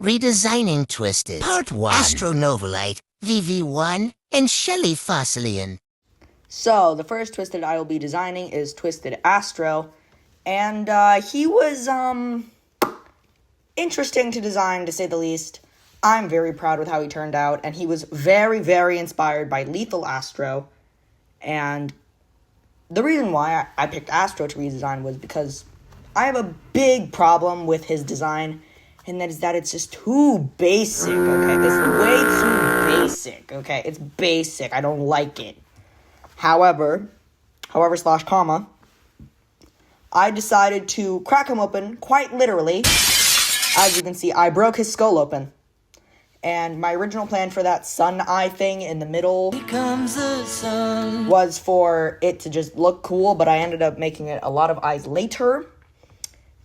Redesigning Twisted. Part 1. Astronovolite, VV1, and Shelly Fossilian. So, the first Twisted I will be designing is Twisted Astro. And, he was, interesting to design, to say the least. I'm very proud with how he turned out, and he was very, very inspired by Lethal Astro. And the reason why I picked Astro to redesign was because I have a big problem with his design, and that is that it's just too basic, okay? It's way too basic, okay? It's basic. I don't like it. However, slash comma, I decided to crack him open, quite literally. As you can see, I broke his skull open. And my original plan for that sun eye thing in the middle was for it to just look cool, but I ended up making it a lot of eyes later.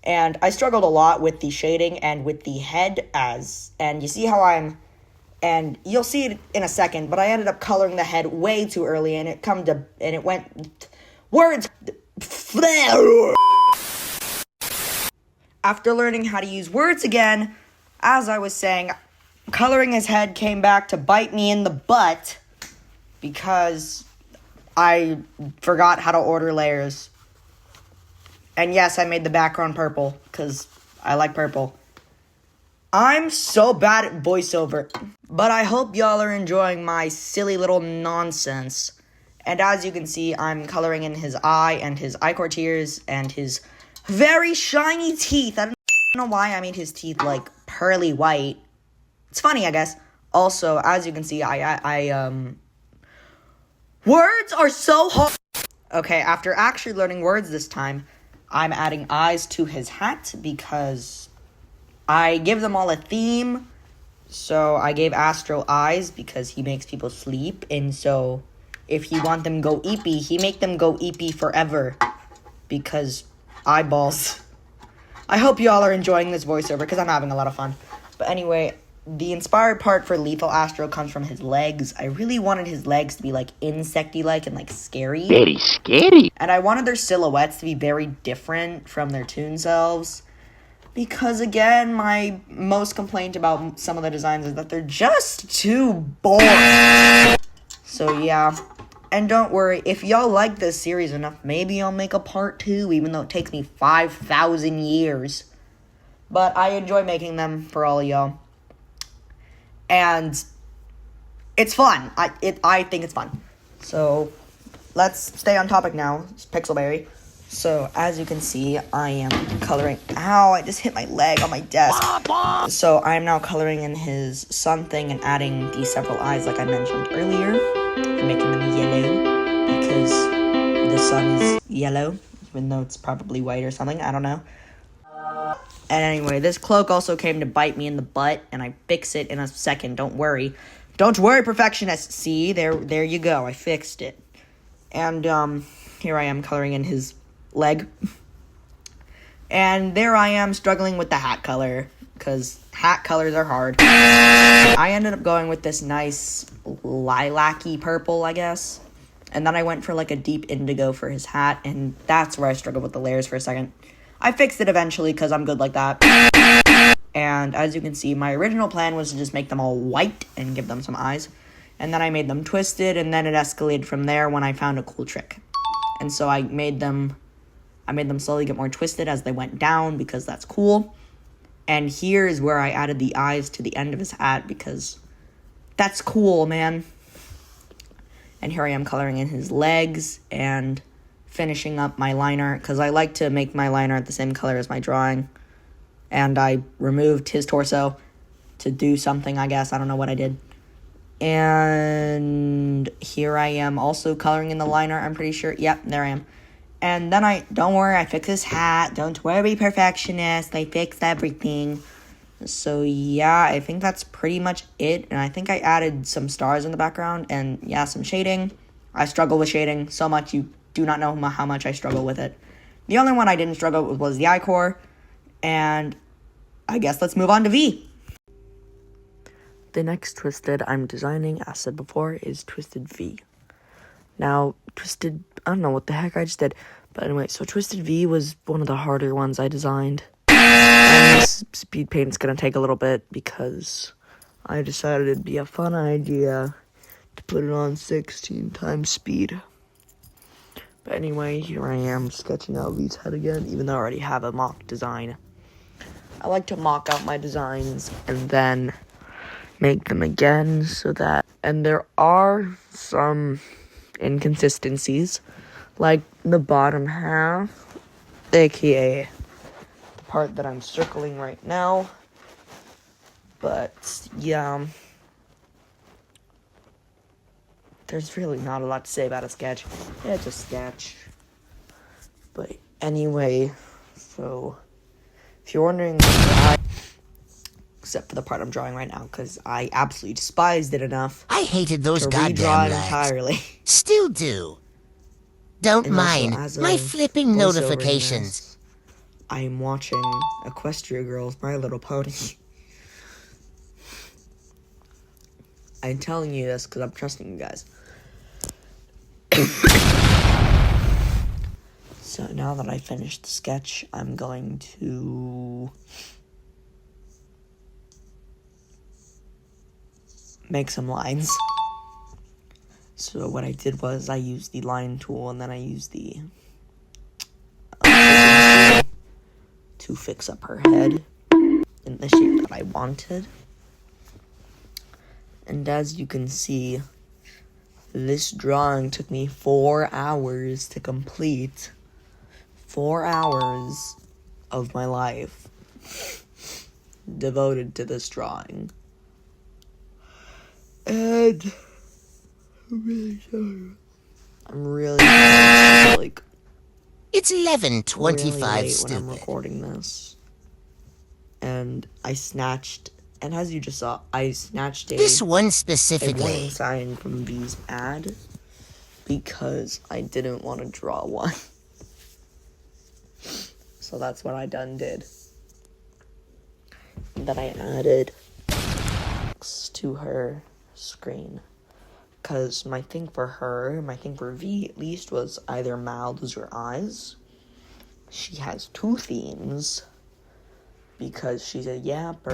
And I struggled a lot with the shading and with the head and you see how and you'll see it in a second, but I ended up coloring the head way too early, and it went, words. After learning how to use words again, as I was saying, coloring his head came back to bite me in the butt because I forgot how to order layers. And yes, I made the background purple because I like purple. I'm so bad at voiceover, but I hope y'all are enjoying my silly little nonsense. And as you can see, I'm coloring in his eye and his eye courtiers and his very shiny teeth. I don't know why I made his teeth like pearly white. It's funny, I guess. Also, as you can see, words are so hard. Okay, after actually learning words this time, I'm adding eyes to his hat because I give them all a theme. So I gave Astro eyes because he makes people sleep. And so if you want them go eepy, he make them go eepy forever. Because eyeballs. I hope y'all are enjoying this voiceover because I'm having a lot of fun. But anyway, the inspired part for Lethal Astro comes from his legs. I really wanted his legs to be like insecty-like and like scary. Very scary. And I wanted their silhouettes to be very different from their toon selves. Because again, my most complaint about some of the designs is that they're just too boring. So yeah. And don't worry, if y'all like this series enough, maybe I'll make a part 2, even though it takes me 5,000 years. But I enjoy making them for all of y'all. And it's fun. I think it's fun. So let's stay on topic now. It's Pixelberry. So as you can see, I am coloring. Ow! I just hit my leg on my desk. So I am now coloring in his sun thing and adding the several eyes, like I mentioned earlier, and making them yellow because the sun is yellow, even though it's probably white or something. I don't know. And anyway, this cloak also came to bite me in the butt, and I fix it in a second. Don't worry. Don't worry, perfectionist. See, there you go. I fixed it. And, here I am coloring in his leg. And there I am struggling with the hat color, because hat colors are hard. I ended up going with this nice lilac-y purple, I guess. And then I went for, like, a deep indigo for his hat, and that's where I struggled with the layers for a second. I fixed it eventually because I'm good like that. And as you can see, my original plan was to just make them all white and give them some eyes. And then I made them twisted, and then it escalated from there when I found a cool trick. And so I made them slowly get more twisted as they went down because that's cool. And here is where I added the eyes to the end of his hat because that's cool, man. And here I am coloring in his legs and finishing up my liner, because I like to make my liner at the same color as my drawing. And I removed his torso to do something, I guess. I don't know what I did. And here I am also coloring in the liner, I'm pretty sure. Yep, there I am. And then don't worry, I fixed his hat. Don't worry, perfectionist. I fixed everything. So yeah, I think that's pretty much it. And I think I added some stars in the background and yeah, some shading. I struggle with shading so much, you do not know how much I struggle with it. The only one I didn't struggle with was the eye core. And I guess let's move on to V. The next Twisted I'm designing, as said before, is Twisted V. Now, Twisted, I don't know what the heck I just did, But anyway, so Twisted V was one of the harder ones I designed. And this speed paint's gonna take a little bit because I decided it'd be a fun idea to put it on 16 times speed. But anyway, here I am sketching out V's head again, even though I already have a mock design. I like to mock out my designs and then make them again so that... And there are some inconsistencies, like the bottom half, aka the part that I'm circling right now. But, yeah, there's really not a lot to say about a sketch. Yeah, it's a sketch. But anyway, so if you're wondering why, except for the part I'm drawing right now, because I absolutely despised it enough I hated those to goddamn redraw it lads. entirely. Still do. Don't And also, mind as my a flipping voiceover in notifications. this, I'm watching Equestria Girls, My Little Pony. I'm telling you this because I'm trusting you guys. So now that I finished the sketch, I'm going to make some lines. So what I did was I used the line tool and then I used the to fix up her head in the shape that I wanted. And as you can see, this drawing took me 4 hours to complete. 4 hours of my life devoted to this drawing. And I'm really sorry. I'm really like It's 11:25, really late when I'm stupid. recording this. And I snatched, and as you just saw, I snatched This one a warning specifically. sign from V's ad because I didn't want to draw one. So that's what I did. And then I added text to her screen. Because my thing for V at least, was either mouths or eyes. She has 2 themes. Because she's a yapper.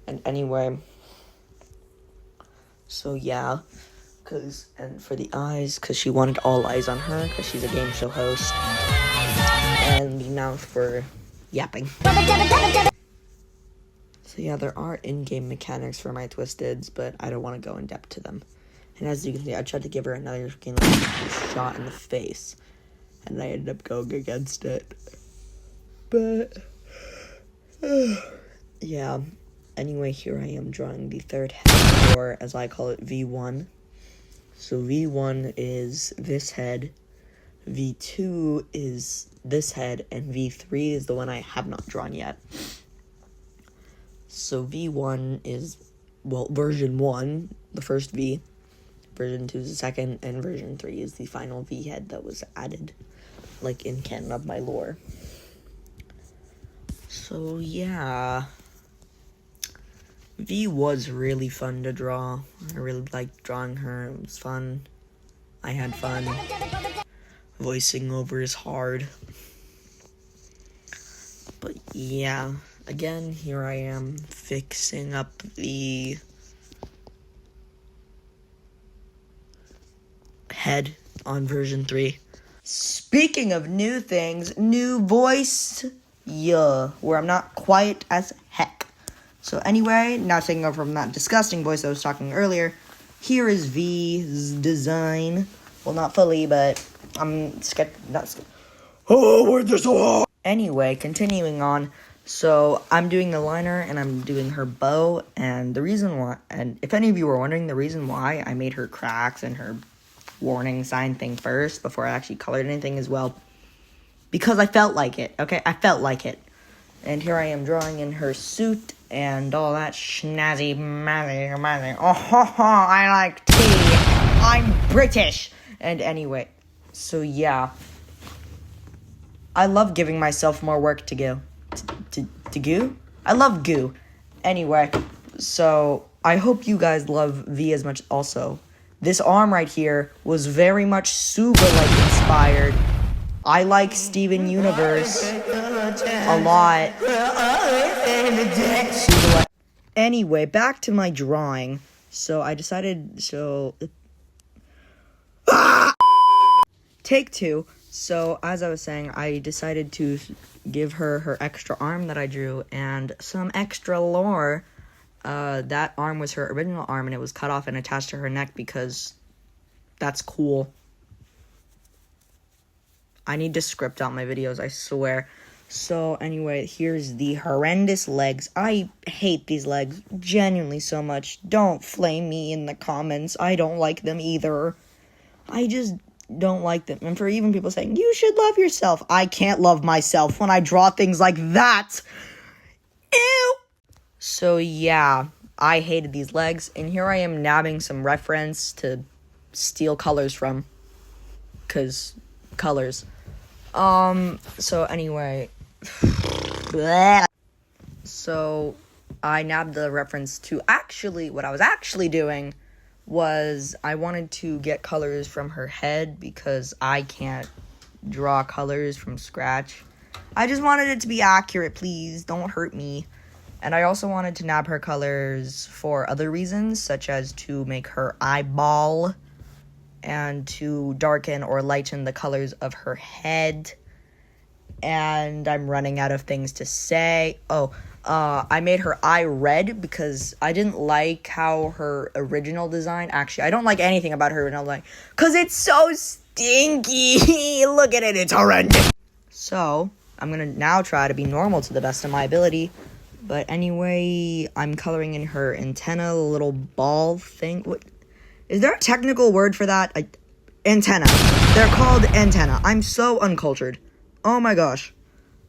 And anyway, so yeah, and for the eyes, because she wanted all eyes on her, because she's a game show host, and the mouth for yapping. So yeah, there are in-game mechanics for my Twisteds, but I don't want to go in depth to them. And as you can see, I tried to give her another freaking shot in the face, and I ended up going against it. But yeah. Anyway, here I am drawing the third head, or as I call it, V1. So V1 is this head, V2 is this head, and V3 is the one I have not drawn yet. So V1 is, well, version 1, the first V, version 2 is the second, and version 3 is the final V head that was added, like, in canon of my lore. So, yeah. V was really fun to draw. I really liked drawing her. It was fun. I had fun. Voicing over is hard. But yeah, again, here I am fixing up the head on version 3. Speaking of new things, new voice, yeah, where I'm not quite as heck. So anyway, now taking over from that disgusting voice I was talking earlier, here is V's design. Well, not fully, but I'm where'd this all? Anyway, continuing on. So I'm doing the liner and I'm doing her bow, and the reason why, and if any of you were wondering the reason why I made her cracks and her warning sign thing first before I actually colored anything as well, because I felt like it, okay? I felt like it. And here I am drawing in her suit and all that snazzy mazzy. Oh, ho, ho, I like tea. I'm British. And anyway, so yeah. I love giving myself more work to go. To goo? I love goo. Anyway, so I hope you guys love V as much also. This arm right here was very much Suga-like inspired. I like Steven Universe a lot. Anyway, back to my drawing. So I decided, take two. So as I was saying, I decided to give her her extra arm that I drew and some extra lore. That arm was her original arm, and it was cut off and attached to her neck because that's cool. I need to script out my videos, I swear. So anyway, here's the horrendous legs. I hate these legs genuinely so much. Don't flame me in the comments. I don't like them either. I just don't like them. And for even people saying, you should love yourself. I can't love myself when I draw things like that. Ew! So yeah, I hated these legs. And here I am nabbing some reference to steal colors from. 'Cause colors. So anyway. So I nabbed the reference to what I was actually doing was I wanted to get colors from her head because I can't draw colors from scratch. I just wanted it to be accurate, please. Don't hurt me. And I also wanted to nab her colors for other reasons, such as to make her eyeball and to darken or lighten the colors of her head. And I'm running out of things to say. I made her eye red because I didn't like how her original design, actually, I don't like anything about her original design, because it's so stinky. Look at it, it's horrendous. So, I'm going to now try to be normal to the best of my ability. But anyway, I'm coloring in her antenna, little ball thing. What? Is there a technical word for that? Antenna. They're called antenna. I'm so uncultured. Oh my gosh.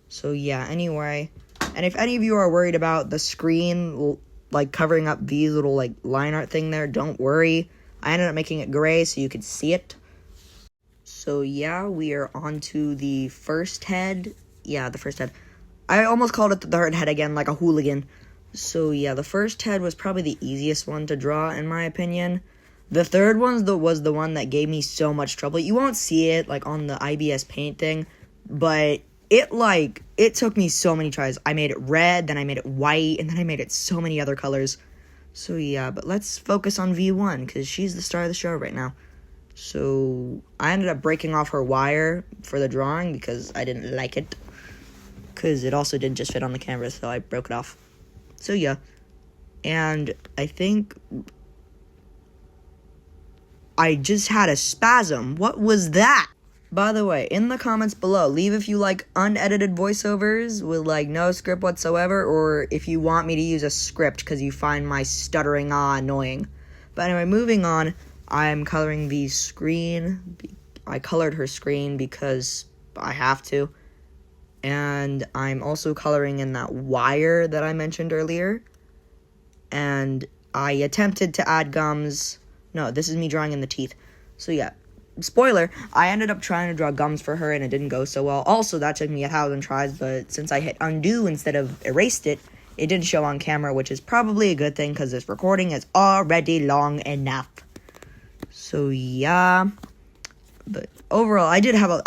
So yeah, anyway. And if any of you are worried about the screen, like, covering up these little, like, line art thing there, don't worry. I ended up making it gray so you could see it. So yeah, we are on to the first head. Yeah, the first head. I almost called it the third head again, like a hooligan. So yeah, the first head was probably the easiest one to draw, in my opinion. The third one was the one that gave me so much trouble. You won't see it, like, on the IBS paint thing, but it took me so many tries. I made it red, then I made it white, and then I made it so many other colors. So yeah, but let's focus on V1, because she's the star of the show right now. So I ended up breaking off her wire for the drawing, because I didn't like it. Because it also didn't just fit on the canvas, so I broke it off. So yeah, and I think I just had a spasm. What was that? By the way, in the comments below, leave if you like unedited voiceovers with, like, no script whatsoever, or if you want me to use a script because you find my stuttering annoying. But anyway, moving on, I'm coloring the screen. I colored her screen because I have to. And I'm also coloring in that wire that I mentioned earlier. And I attempted to add gums. No, this is me drawing in the teeth. So yeah. Spoiler, I ended up trying to draw gums for her and it didn't go so well. Also, that took me 1,000 tries, but since I hit undo instead of erased it, it didn't show on camera, which is probably a good thing because this recording is already long enough. So, yeah. But overall, I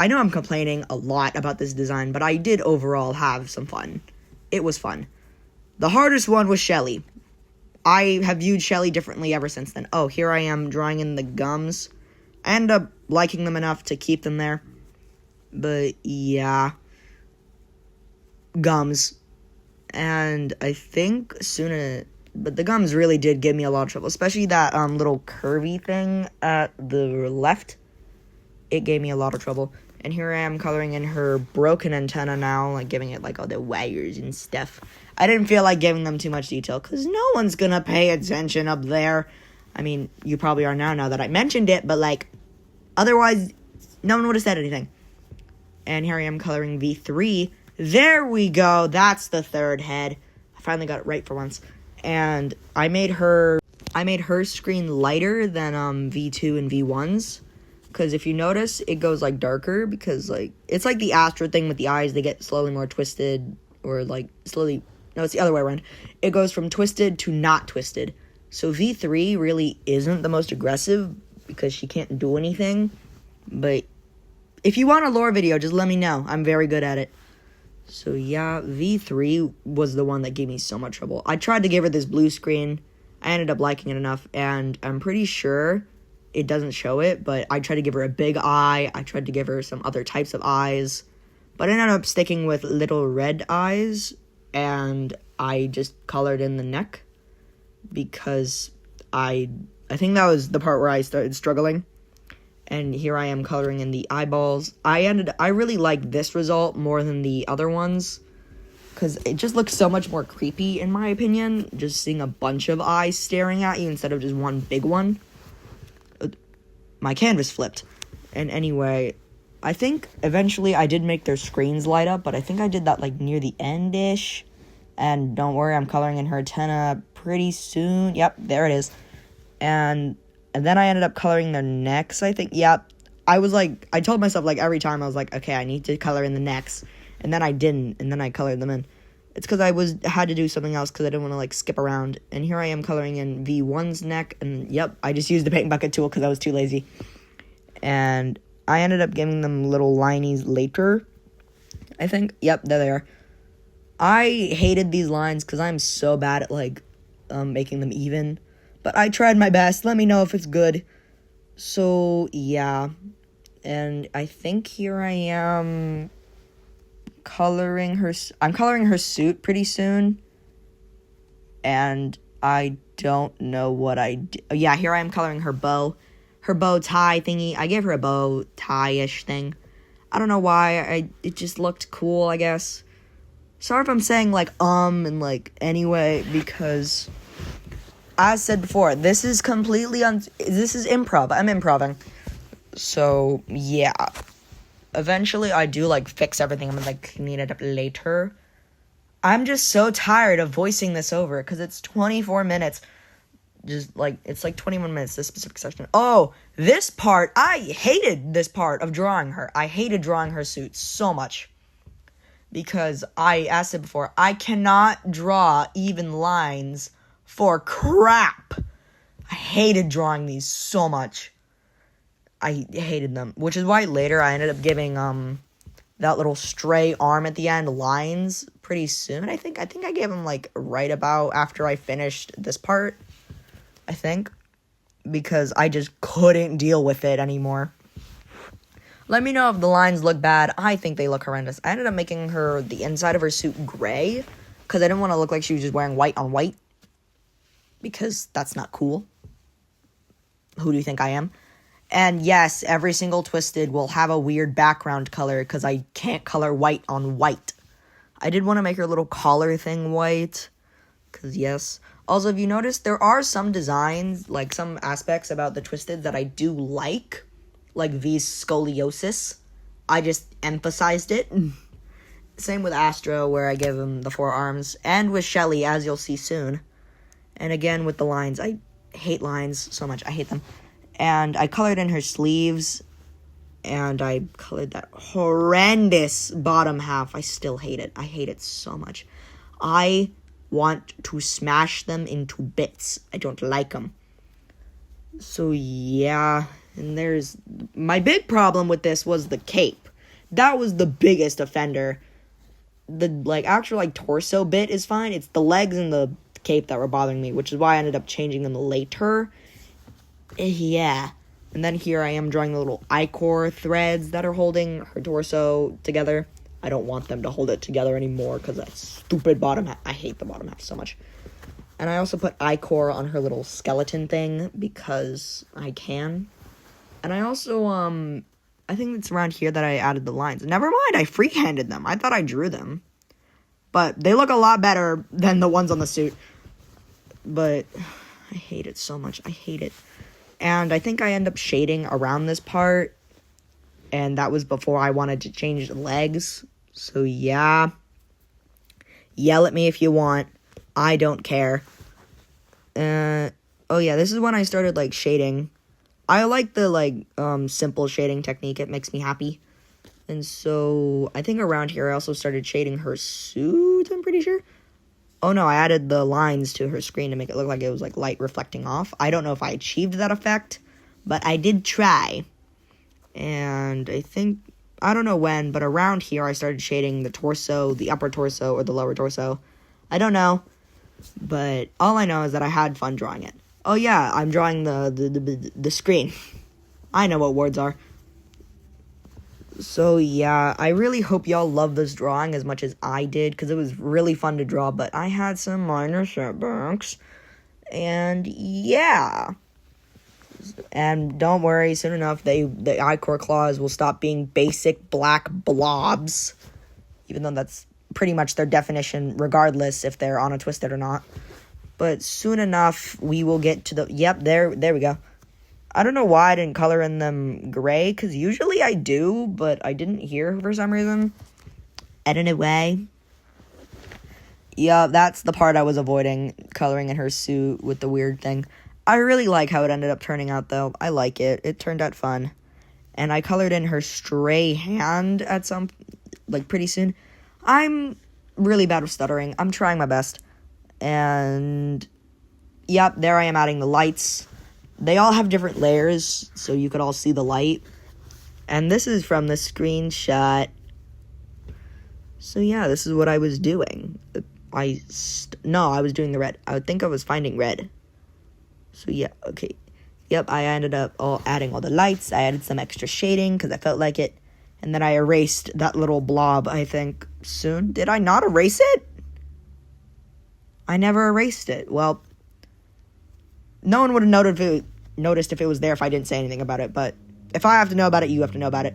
know I'm complaining a lot about this design, but I did overall have some fun. It was fun. The hardest one was Shelly. I have viewed Shelly differently ever since then. Oh, here I am drawing in the gums. I ended up liking them enough to keep them there. But, yeah. Gums. And I think but the gums really did give me a lot of trouble. Especially that little curvy thing at the left. It gave me a lot of trouble. And here I am coloring in her broken antenna now. Like, giving it, like, all the wires and stuff. I didn't feel like giving them too much detail. Because no one's gonna pay attention up there. I mean, you probably are now that I mentioned it, but, like, otherwise, no one would have said anything. And here I am coloring V3. There we go. That's the third head. I finally got it right for once. And I made her screen lighter than V2 and V1's. Because if you notice, it goes, like, darker. Because, like, it's like the Astro thing with the eyes. They get slowly more twisted. Or, like, slowly... No, it's the other way around. It goes from twisted to not twisted. So V3 really isn't the most aggressive, because she can't do anything. But if you want a lore video, just let me know. I'm very good at it. So yeah, V3 was the one that gave me so much trouble. I tried to give her this blue screen. I ended up liking it enough, and I'm pretty sure it doesn't show it, but I tried to give her a big eye. I tried to give her some other types of eyes, but I ended up sticking with little red eyes, and I just colored in the neck because I think that was the part where I started struggling. And here I am coloring in the eyeballs. I really like this result more than the other ones, because it just looks so much more creepy, in my opinion, just seeing a bunch of eyes staring at you instead of just one big one. My canvas flipped. And anyway, I think eventually I did make their screens light up, but I think I did that, like, near the end-ish. And don't worry, I'm coloring in her antenna pretty soon. Yep, there it is. And then I ended up coloring their necks, I think. Yep. I told myself, like, every time I was like, okay, I need to color in the necks. And then I didn't, and then I colored them in. It's because I had to do something else because I didn't want to, like, skip around. And here I am coloring in V1's neck, and yep, I just used the paint bucket tool because I was too lazy. And I ended up giving them little linies later, I think. Yep, there they are. I hated these lines because I'm so bad at, like, making them even. But I tried my best. Let me know if it's good. So, yeah. And I think here I am coloring her. I'm coloring her suit pretty soon. And I don't know what I did. Oh, yeah, here I am coloring her bow. Her bow tie thingy. I gave her a bow tie-ish thing. I don't know why. It just looked cool, I guess. Sorry if I'm saying, like, and, like, anyway, because, as said before, this is completely, this is improv. I'm improving. So, yeah. Eventually, I do, like, fix everything. I'm gonna, like, clean it up later. I'm just so tired of voicing this over, because it's 24 minutes. Just, like, it's, like, 21 minutes, this specific section. Oh, this part, I hated this part of drawing her. I hated drawing her suit so much. Because as said before, I cannot draw even lines for crap. I hated drawing these so much. I hated them. Which is why later I ended up giving that little stray arm at the end lines pretty soon. I think I gave them, like, right about after I finished this part. I think. Because I just couldn't deal with it anymore. Let me know if the lines look bad. I think they look horrendous. I ended up making the inside of her suit gray, because I didn't want to look like she was just wearing white on white, because that's not cool. Who do you think I am? And yes, every single Twisted will have a weird background color, because I can't color white on white. I did want to make her little collar thing white, because yes. Also, if you notice, there are some designs, like some aspects about the Twisted that I do like V's scoliosis. I just emphasized it. Same with Astro, where I give him the 4 arms. And with Shelly, as you'll see soon. And again, with the lines. I hate lines so much. I hate them. And I colored in her sleeves. And I colored that horrendous bottom half. I still hate it. I hate it so much. I want to smash them into bits. I don't like them. So, yeah. And there's my big problem with this was the cape. That was the biggest offender. The, like, actual, like, torso bit is fine. It's the legs and the cape that were bothering me, which is why I ended up changing them later. Yeah. And then here I am drawing the little ichor threads that are holding her torso together. I don't want them to hold it together anymore because that stupid bottom half. I hate the bottom half so much. And I also put ichor on her little skeleton thing because I can. And I also, I think it's around here that I added the lines. Never mind, I freehanded them. I thought I drew them. But they look a lot better than the ones on the suit. But I hate it so much. I hate it. And I think I end up shading around this part. And that was before I wanted to change the legs. So, yeah. Yell at me if you want. I don't care. Oh, yeah, this is when I started, like, shading. I like the, like, simple shading technique. It makes me happy. And so, I think around here I also started shading her suit, I'm pretty sure. Oh, no, I added the lines to her screen to make it look like it was, like, light reflecting off. I don't know if I achieved that effect, but I did try. And I think, I don't know when, but around here I started shading the torso, the upper torso, or the lower torso. I don't know, but all I know is that I had fun drawing it. Oh yeah, I'm drawing the screen. I know what words are. So yeah, I really hope y'all love this drawing as much as I did, because it was really fun to draw, but I had some minor setbacks. And yeah. And don't worry, soon enough, the ichor claws will stop being basic black blobs. Even though that's pretty much their definition, regardless if they're on a twisted or not. But soon enough, we will get to the... Yep, there we go. I don't know why I didn't color in them gray, because usually I do, but I didn't hear for some reason. Anyway. Yeah, that's the part I was avoiding, coloring in her suit with the weird thing. I really like how it ended up turning out, though. I like it. It turned out fun. And I colored in her stray hand at some... pretty soon. I'm really bad with stuttering. I'm trying my best. And... Yep, there I am adding the lights. They all have different layers, so you could all see the light. And this is from the screenshot. So yeah, this is what I was doing. No, I was doing the red. I think I was finding red. So yeah, okay. Yep, I ended up adding all the lights. I added some extra shading because I felt like it. And then I erased that little blob, I think, soon. Did I not erase it? I never erased it. Well... No one would have noticed if it was there if I didn't say anything about it, but if I have to know about it, you have to know about it.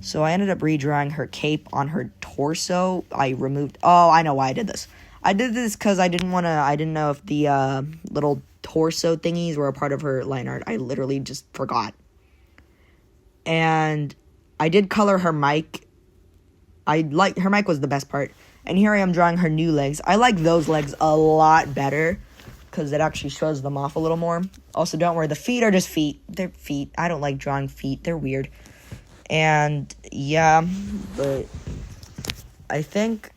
So I ended up redrawing her cape on her torso. I removed... Oh, I know why I did this. I did this because I didn't know if the little torso thingies were a part of her line art. I literally just forgot. And I did color her mic. Her mic was the best part. And here I am drawing her new legs. I like those legs a lot better, because it actually shows them off a little more. Also, don't worry, the feet are just feet. They're feet. I don't like drawing feet. They're weird. And, yeah, but I think,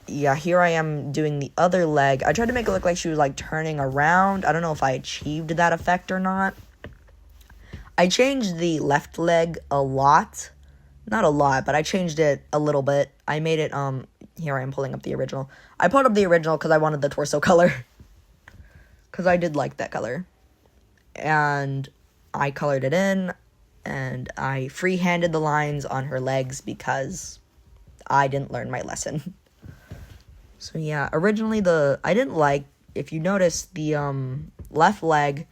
yeah, here I am doing the other leg. I tried to make it look like she was, turning around. I don't know if I achieved that effect or not. I changed the left leg a lot. Not a lot, but I changed it a little bit. I made it, here I am pulling up the original. I pulled up the original because I wanted the torso color. Because I did like that color. And I colored it in. And I free-handed the lines on her legs because I didn't learn my lesson. So yeah, originally I didn't like, if you notice, the left leg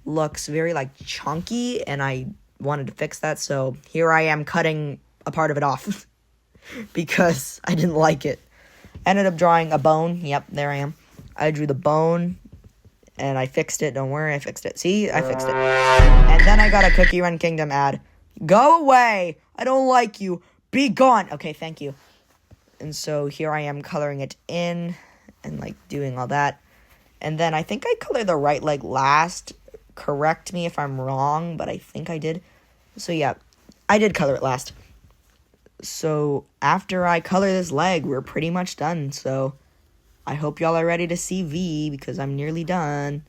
looks very chunky. And I wanted to fix that. So here I am cutting a part of it off. Because I didn't like it. Ended up drawing a bone. Yep, there I am. I drew the bone. And I fixed it. Don't worry, I fixed it. See? I fixed it. And then I got a Cookie Run Kingdom ad. Go away! I don't like you. Be gone! Okay, thank you. And so here I am coloring it in. And, doing all that. And then I think I colored the right leg last. Correct me if I'm wrong, but I think I did. So, yeah. I did color it last. So, after I color this leg, we're pretty much done. So... I hope y'all are ready to see V, because I'm nearly done.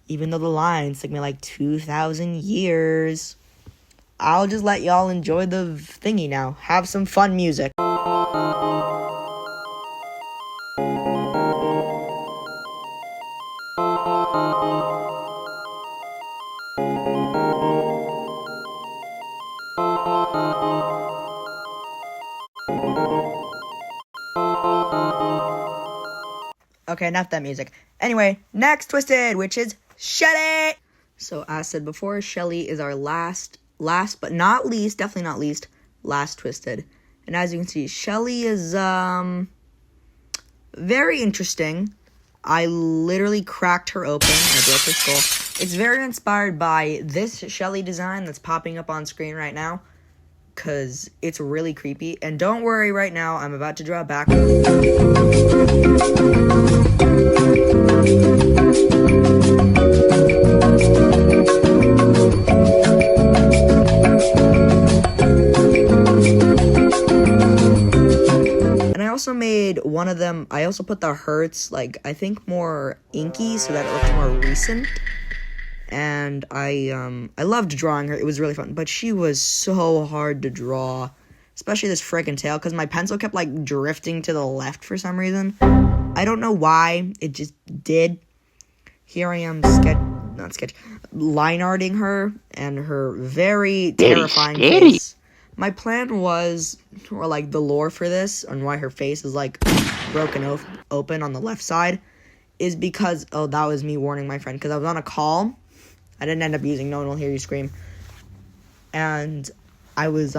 Even though the lines took me 2,000 years. I'll just let y'all enjoy the thingy now. Have some fun music. Okay, enough that music. Anyway, next Twisted, which is Shelly. So, as said before, Shelly is our last but not least, definitely not least, last Twisted. And as you can see, Shelly is, very interesting. I literally cracked her open. I broke her skull. It's very inspired by this Shelly design that's popping up on screen right now, because it's really creepy. And don't worry right now, I'm about to draw back. And I also made one of them, I also put the hurts, I think more inky so that it looked more recent. And I loved drawing her. It was really fun. But she was so hard to draw. Especially this freaking tail, because my pencil kept, like, drifting to the left for some reason. I don't know why. It just did. Here I am line arting her, and her very terrifying face. My plan was, or, like, the lore for this, and why her face is, like, broken open on the left side, is because, oh, that was me warning my friend, because I was on a call. I didn't end up using No One Will Hear You Scream. And I was,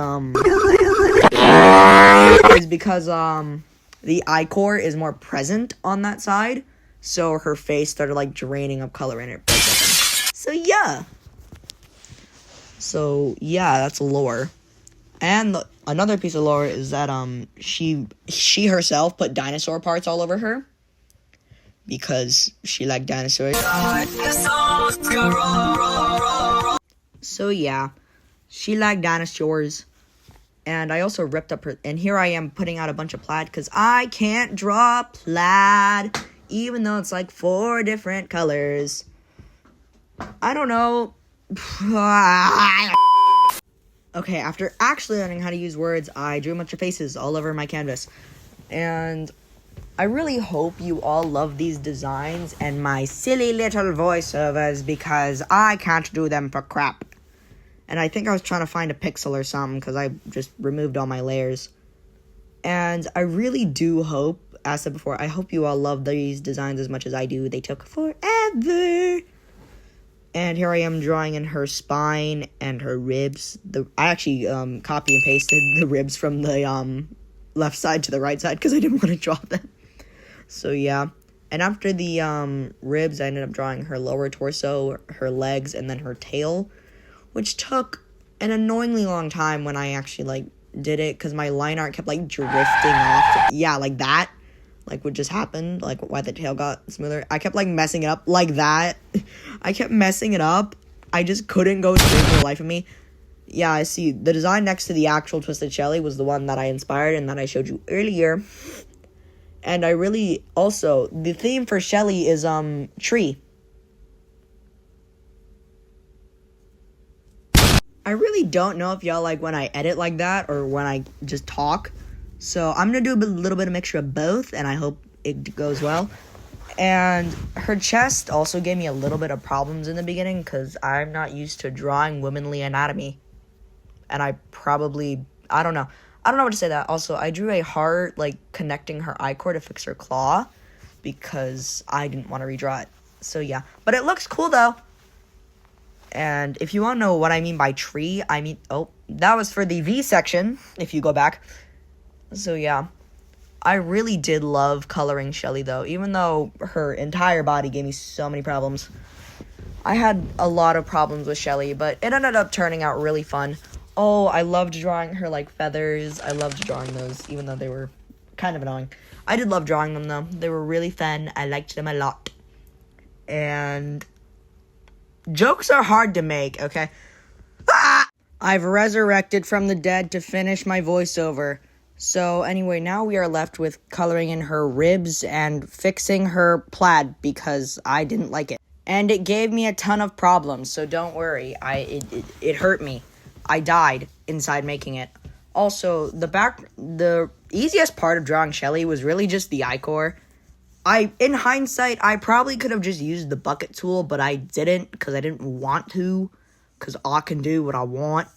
is because, the eye core is more present on that side, so her face started, like, draining of color in it. So, yeah, that's lore. And another piece of lore is that, she herself put dinosaur parts all over her, because she liked dinosaurs. So, yeah, she liked dinosaurs. And I also ripped up her... And here I am putting out a bunch of plaid, because I can't draw plaid, even though it's like 4 different colors. I don't know. Okay, after actually learning how to use words, I drew a bunch of faces all over my canvas. And I really hope you all love these designs and my silly little voiceovers, because I can't do them for crap. And I think I was trying to find a pixel or something, because I just removed all my layers. And I really do hope, as I said before, I hope you all love these designs as much as I do. They took forever. And here I am drawing in her spine and her ribs. I actually copy and pasted the ribs from the left side to the right side, because I didn't want to draw them. So yeah. And after the ribs, I ended up drawing her lower torso, her legs, and then her tail, which took an annoyingly long time when I actually, like, did it, because my line art kept, like, drifting off. Yeah, like that. Like, what just happened. Like, why the tail got smoother. I kept, like, messing it up. Like that. I kept messing it up. I just couldn't go straight for the life of me. Yeah, I see. The design next to the actual Twisted Shelly was the one that I inspired and that I showed you earlier. And I really... Also, the theme for Shelly is, tree. I really don't know if y'all like when I edit like that or when I just talk. So I'm going to do a little bit of mixture of both, and I hope it goes well. And her chest also gave me a little bit of problems in the beginning, because I'm not used to drawing womanly anatomy. And I don't know what to say that. Also, I drew a heart, like, connecting her eye core to fix her claw, because I didn't want to redraw it. So yeah, but it looks cool though. And if you want to know what I mean by tree, that was for the V section, if you go back. So yeah, I really did love coloring Shelly though, even though her entire body gave me so many problems. I had a lot of problems with Shelly, but it ended up turning out really fun. Oh, I loved drawing her, like, feathers. I loved drawing those, even though they were kind of annoying. I did love drawing them though. They were really fun. I liked them a lot. And jokes are hard to make, okay? I've resurrected from the dead to finish my voiceover. So anyway, now we are left with coloring in her ribs and fixing her plaid, because I didn't like it. And it gave me a ton of problems, so don't worry. It hurt me. I died inside making it. Also, the easiest part of drawing Shelly was really just the eye core. In hindsight, I probably could have just used the bucket tool, but I didn't, because I didn't want to, because I can do what I want.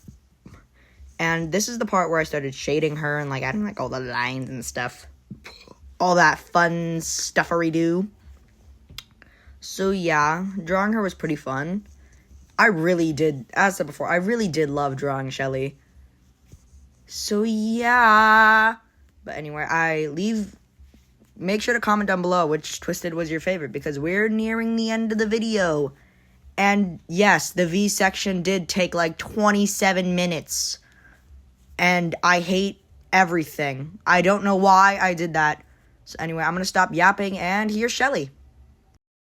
And this is the part where I started shading her and, like, adding, like, all the lines and stuff. All that fun stuffery-do. So, yeah, drawing her was pretty fun. I really did, as I said before, I really did love drawing Shelly. So, yeah. But anyway, make sure to comment down below which Twisted was your favorite, because we're nearing the end of the video. And yes, the V section did take like 27 minutes. And I hate everything. I don't know why I did that. So anyway, I'm going to stop yapping, and here's Shelly.